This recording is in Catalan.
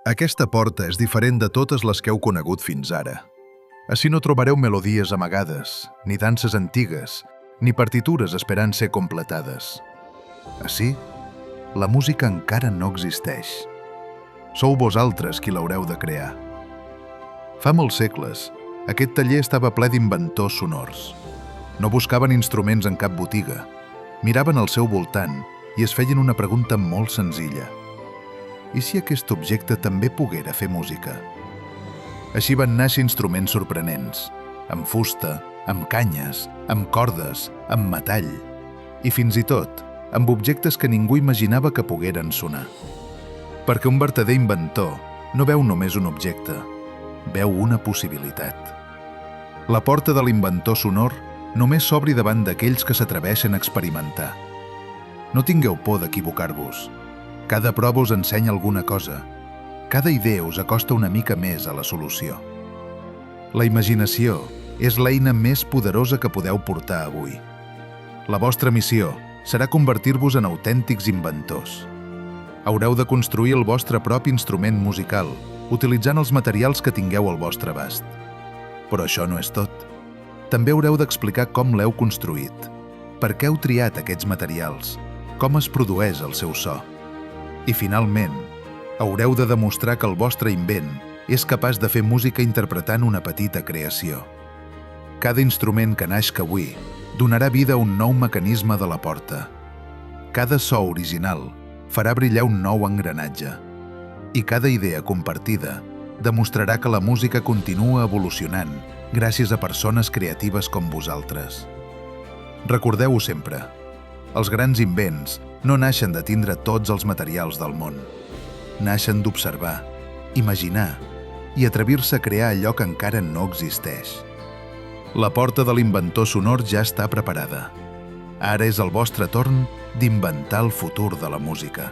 Aquesta porta és diferent de totes les que heu conegut fins ara. Ací no trobareu melodies amagades, ni danses antigues, ni partitures esperant ser completades. Ací, la música encara no existeix. Sou vosaltres qui l'haureu de crear. Fa molts segles, aquest taller estava ple d'inventors sonors. No buscaven instruments en cap botiga, miraven al seu voltant i es feien una pregunta molt senzilla. I si aquest objecte també poguera fer música? Així van néixer instruments sorprenents, amb fusta, amb canyes, amb cordes, amb metall i fins i tot amb objectes que ningú imaginava que pogueren sonar. Perquè un vertader inventor no veu només un objecte, veu una possibilitat. La porta de l'inventor sonor només s'obri davant d'aquells que s'atreveixen a experimentar. No tingueu por d'equivocar-vos. Cada prova us ensenya alguna cosa. Cada idea us acosta una mica més a la solució. La imaginació és l'eina més poderosa que podeu portar avui. La vostra missió serà convertir-vos en autèntics inventors. Haureu de construir el vostre propi instrument musical, utilitzant els materials que tingueu al vostre abast. Però això no és tot. També haureu d'explicar com l'heu construït, per què heu triat aquests materials, com es produeix el seu so. I finalment, haureu de demostrar que el vostre invent és capaç de fer música interpretant una petita creació. Cada instrument que naix avui donarà vida a un nou mecanisme de la porta. Cada so original farà brillar un nou engranatge. I cada idea compartida demostrarà que la música continua evolucionant gràcies a persones creatives com vosaltres. Recordeu-ho sempre. Els grans invents no naixen de tindre tots els materials del món. Naixen d'observar, imaginar i atrevir-se a crear allò que encara no existeix. La porta de l'inventor sonor ja està preparada. Ara és el vostre torn d'inventar el futur de la música.